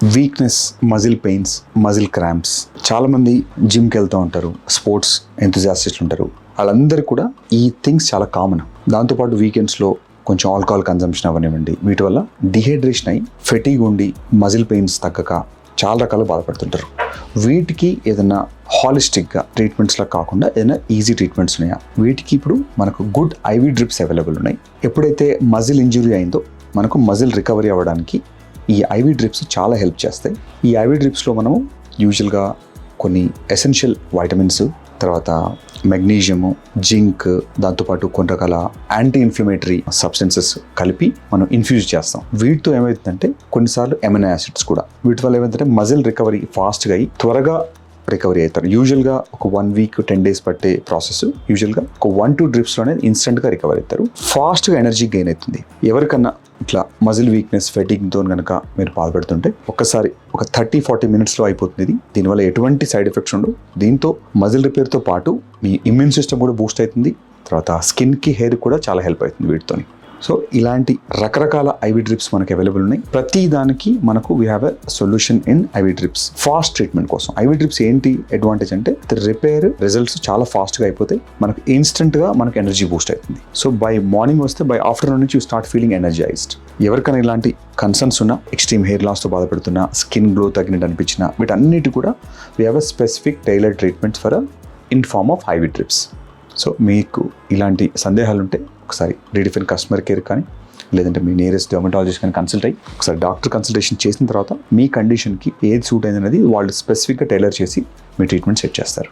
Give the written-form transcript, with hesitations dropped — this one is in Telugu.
Weakness, muscle pains, muscle cramps. చాలామంది జిమ్కి వెళ్తూ ఉంటారు, స్పోర్ట్స్ ఎంతూజియాస్టిస్టులు ఉంటారు, వాళ్ళందరూ కూడా ఈ థింగ్స్ చాలా కామన్. దాంతోపాటు వీకెండ్స్లో కొంచెం ఆల్కహాల్ కన్జంప్షన్ అవనివ్వండి, వీటి వల్ల డిహైడ్రేషన్ అయ్యి ఫెటీగ్ ఉండి మజిల్ పెయిన్స్ తగ్గక చాలా రకాలు బాధపడుతుంటారు. వీటికి ఏదైనా హాలిస్టిక్గా ట్రీట్మెంట్స్లా కాకుండా ఏదైనా ఈజీ ట్రీట్మెంట్స్ ఉన్నాయా? వీటికి ఇప్పుడు మనకు గుడ్ ఐవీ డ్రిప్స్ అవైలబుల్ ఉన్నాయి. ఎప్పుడైతే మజిల్ ఇంజురీ అయిందో మనకు మజిల్ రికవరీ అవ్వడానికి ఈ ఐవీ డ్రిప్స్ చాలా హెల్ప్ చేస్తాయి. ఈ ఐవీ డ్రిప్స్లో మనము యూజువల్గా కొన్ని ఎసెన్షియల్ వైటమిన్స్, తర్వాత మెగ్నీషియము, జింక్, దాంతోపాటు కొన్ని రకాల యాంటీ ఇన్ఫ్లమేటరీ సబ్స్టెన్సెస్ కలిపి మనం ఇన్ఫ్యూజ్ చేస్తాం. వీటితో ఏమవుతుందంటే కొన్నిసార్లు ఎమినో యాసిడ్స్ కూడా, వీటి వల్ల ఏమవుతుందంటే మజిల్ రికవరీ ఫాస్ట్గా అయ్యి త్వరగా రికవరీ అవుతారు. యూజువల్గా ఒక 1 వీక్ 10 డేస్ పట్టే ప్రాసెస్ యూజువల్గా ఒక 1-2 డ్రిప్స్లోనే ఇన్స్టెంట్గా రికవరీ అవుతారు. ఫాస్ట్గా ఎనర్జీ గెయిన్ అవుతుంది. ఎవరికన్నా ఇట్లా మజిల్ వీక్నెస్, ఫెటిగ్తో కనుక మీరు బాధపడుతుంటే ఒక్కసారి ఒక 30-40 మినిట్స్లో అయిపోతుంది ఇది. దీనివల్ల ఎటువంటి సైడ్ ఎఫెక్ట్స్ ఉండవు. దీంతో మజిల్ రిపేర్తో పాటు మీ ఇమ్యూన్ సిస్టమ్ కూడా బూస్ట్ అవుతుంది. తర్వాత స్కిన్కి, హెయిర్ కూడా చాలా హెల్ప్ అవుతుంది వీటితో. సో ఇలాంటి రకరకాల ఐవీ డ్రిప్స్ మనకు అవైలబుల్ ఉన్నాయి. ప్రతి దానికి మనకు we have a solution in ivy drips. Fast treatment కోసం ఐవీ డ్రిప్స్ ఏంటి అడ్వాంటేజ్ అంటే రిపేర్ రిజల్ట్స్ చాలా ఫాస్ట్గా అయిపోతాయి. మనకు ఇన్స్టెంట్గా మనకు ఎనర్జీ బూస్ట్ అవుతుంది. సో బై మార్నింగ్ వస్తే బై ఆఫ్టర్నూన్ నుంచి యూ స్టార్ట్ ఫీలింగ్ ఎనర్జైజ్డ్. ఎవరికైనా ఇలాంటి కన్సర్న్స్ ఉన్నా, ఎక్స్ట్రీమ్ హెయిర్ లాస్తో బాధపడుతున్నా, స్కిన్ గ్లో తగ్గినట్టు అనిపించినా, వీటన్నిటి కూడా we have a specific tailored treatments for in form of IV drips. So మీకు ఇలాంటి సందేహాలు ఉంటే ఒకసారి రీడిఫైన్ కస్టమర్ కేర్ కానీ లేదంటే మీ నియరెస్ట్ డెర్మటాలజిస్ట్ కానీ కన్సల్ట్ అయ్యి ఒకసారి డాక్టర్ కన్సల్టేషన్ చేసిన తర్వాత మీ కండిషన్కి ఏది సూట్ అయింది అనేది వాళ్ళు స్పెసిఫిక్గా టైలర్ చేసి మీ ట్రీట్మెంట్ సెట్ చేస్తారు.